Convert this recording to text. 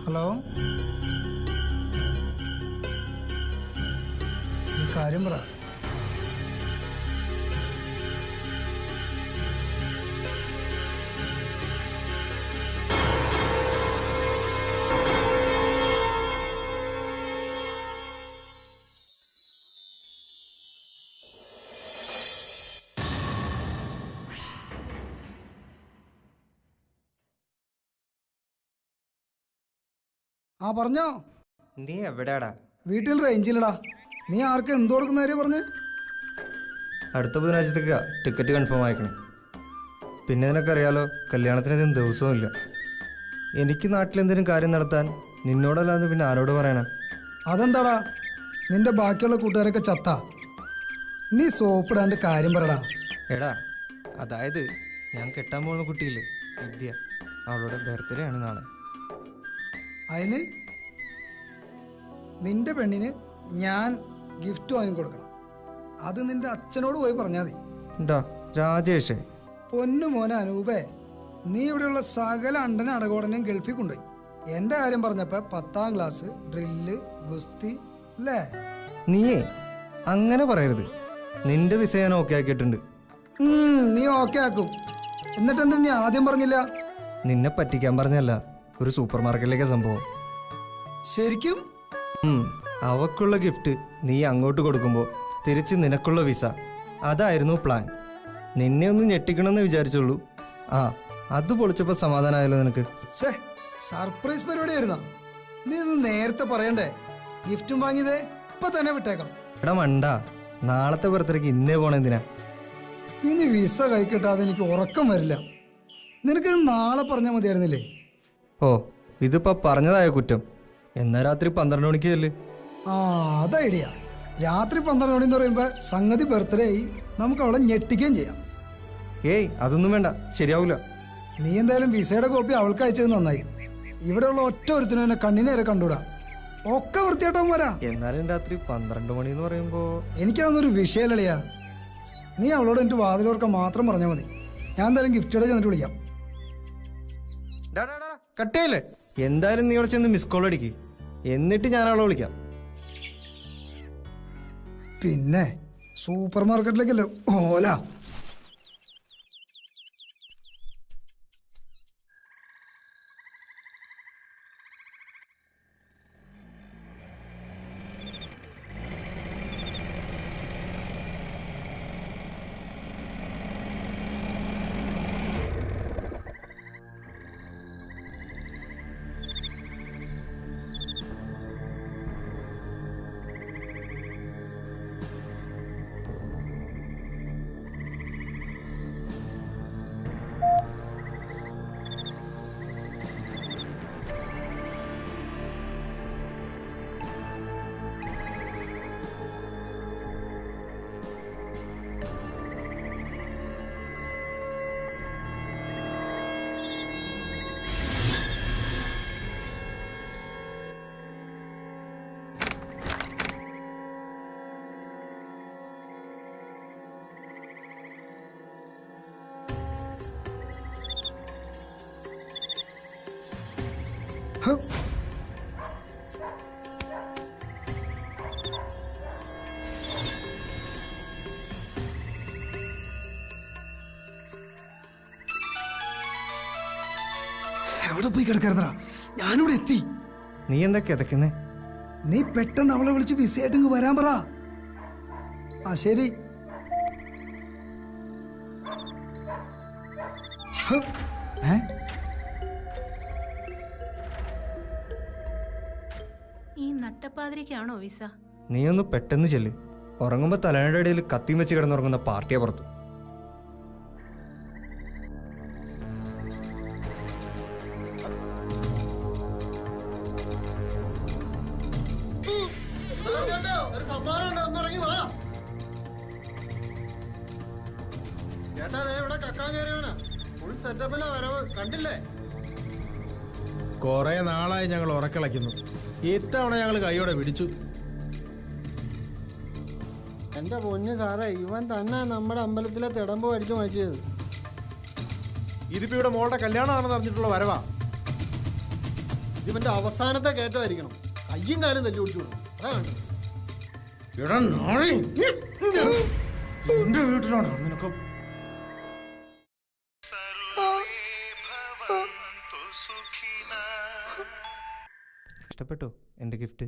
Hello, ഈ കാര്യം പറ. ആ പറഞ്ഞോ. നീ എവിടെയാടാ? വീട്ടിൽ റേഞ്ചില്ലടാ. നീ ആർക്ക് എന്ത് കൊടുക്കുന്ന കാര്യം പറഞ്ഞ്? അടുത്ത ബുധനാഴ്ചത്തേക്കാ ടിക്കറ്റ് കൺഫേം ആയിക്കണേ. പിന്നെ നിനക്കറിയാലോ, കല്യാണത്തിനധികം ദിവസവും ഇല്ല. എനിക്ക് നാട്ടിലെന്തെങ്കിലും കാര്യം നടത്താൻ നിന്നോടല്ലാതെ പിന്നെ ആരോട് പറയണേ? അതെന്താടാ, നിന്റെ ബാക്കിയുള്ള കൂട്ടുകാരൊക്കെ ചത്ത. നീ സോപ്പിടാണ്ട് കാര്യം പറടാ. എടാ, അതായത് ഞാൻ കെട്ടാൻ പോകുന്ന കുട്ടിയില്ലേ, വിദ്യ, അവളുടെ ബർത്ത്ഡേ ആണ് നാളെ. അതിന് നിന്റെ പെണ്ണിന് ഞാൻ ഗിഫ്റ്റ് വാങ്ങിക്കൊടുക്കണം. അത് നിന്റെ അച്ഛനോട് പോയി പറഞ്ഞാൽ മതി. എന്താ രാജേഷേ? പൊന്നു മോനെ അനൂപേ, നീ ഇവിടെയുള്ള സകല അണ്ടനും അടകോടനെയും ഗൾഫിൽ കൊണ്ടുപോയി. എൻ്റെ കാര്യം പറഞ്ഞപ്പോൾ 10ാം ക്ലാസ്, ഡ്രില്ല്, ഗുസ്തി അല്ലേ? നീയേ അങ്ങനെ പറയരുത്. നിന്റെ വിസ ഞാൻ ഓക്കെ ആക്കിയിട്ടുണ്ട്. നീ ഓക്കെ ആക്കും. എന്നിട്ടെന്താ നീ ആദ്യം പറഞ്ഞില്ല? നിന്നെ പറ്റിക്കാൻ പറഞ്ഞല്ല, ഒരു സൂപ്പർ മാർക്കറ്റിലേക്ക് സംഭവം. ശരിക്കും? അവക്കുള്ള ഗിഫ്റ്റ് നീ അങ്ങോട്ട് കൊടുക്കുമ്പോൾ തിരിച്ച് നിനക്കുള്ള വിസ. അതായിരുന്നു പ്ലാൻ. നിന്നെ ഒന്ന് ഞെട്ടിക്കണമെന്ന് വിചാരിച്ചുള്ളൂ. ആ, അത് പൊളിച്ചപ്പോൾ സമാധാനമായല്ലോ നിനക്ക്. സർപ്രൈസ് പരിപാടിയായിരുന്നോ? നീ ഇത് നേരത്തെ പറയണ്ടേ? ഗിഫ്റ്റും വാങ്ങിയതേ ഇപ്പൊ തന്നെ വിട്ടേക്കാം. എടാ മണ്ട, നാളത്തെ ബർത്ത്ഡേക്ക് ഇന്നേ പോണെന്തിനാ? ഇനി വിസ കൈ കിട്ടാതെ എനിക്ക് ഉറക്കം വരില്ല. നിനക്കിത് നാളെ പറഞ്ഞാൽ മതിയായിരുന്നില്ലേ? ഓ, ഇതിപ്പോ പറഞ്ഞതായ കുറ്റം. എന്നാ രാത്രി 12 മണിക്ക് ചെല്ല്. ആ, അത് ഐഡിയ. രാത്രി 12 മണി എന്ന് പറയുമ്പോൾ സംഗതി ബർത്ത്ഡേ ആയി, നമുക്ക് അവളെ ഞെട്ടിക്കുകയും ചെയ്യാം. ഏയ്, അതൊന്നും വേണ്ട, ശരിയാവൂല. നീ എന്തായാലും വിസയുടെ കോപ്പി അവൾക്ക് അയച്ചത് നന്നായി. ഇവിടെയുള്ള ഒറ്റ ഒരുത്തിനും എന്നെ കണ്ണിനേരെ കണ്ടൂടാ. ഒക്കെ വൃത്തിയായിട്ടാവും വരാ. എന്നാലും രാത്രി 12 മണി എന്ന് പറയുമ്പോ എനിക്കതൊന്നൊരു വിഷയമല്ലിയാ. നീ അവളോട് എനിക്ക് വാതിലോർക്കാൻ മാത്രം പറഞ്ഞാൽ മതി. ഞാൻ എന്തായാലും ഗിഫ്റ്റോടെ ചെന്നിട്ട് വിളിക്കാം. കട്ടയല്ലേ? എന്തായാലും നീ അവിടെ ചെന്ന് മിസ് കോൾ അടിക്ക്, എന്നിട്ട് ഞാൻ അവളെ വിളിക്കാം. പിന്നെ സൂപ്പർ മാർക്കറ്റിലേക്കല്ലോ ഓല. എവിടെ പോയി കിടക്കാറുണ്ടാ? ഞാനിവിടെ എത്തി. നീ എന്താ കിതക്കുന്നേ? നീ പെട്ടെന്ന് അവളെ വിളിച്ച് വിസയായിട്ട് ഇങ്ങ് വരാൻ പറ. ആ ശരി. ഈ നട്ടപ്പാതിരിക്കാണോ വിസ? നീ ഒന്ന് പെട്ടെന്ന് ചെല്ല്. ഉറങ്ങുമ്പോ തലയുടെ ഇടയിൽ കത്തിയും വെച്ച് കിടന്നുറങ്ങുന്ന പാർട്ടിയെ പുറത്ത്. കൊറേ നാളായി ഞങ്ങൾ ഉറക്കളയ്ക്കുന്നു. ഇത്തവണ ഞങ്ങൾ കൈയോടെ പിടിച്ചു. എന്റെ പൊന്നു സാറേ, ഇവൻ തന്നെ നമ്മുടെ അമ്പലത്തിലെ തിടമ്പ് അടിച്ചു മാറ്റിയത്. ഇതിപ്പോ ഇവിടെ മോളുടെ കല്യാണമാണെന്ന് അറിഞ്ഞിട്ടുള്ള വരവാ. ഇതിവന്റെ അവസാനത്തെ കയറ്റമായിരിക്കണം. കയ്യും കാലും തല്ലി ഓടിച്ചു കൊടുക്കും. അതാണ് എടാ നാളെ എന്റെ വീട്ടിലാണ് നിനക്ക്. ഇഷ്ടപ്പെട്ടോ എൻ്റെ ഗിഫ്റ്റ്?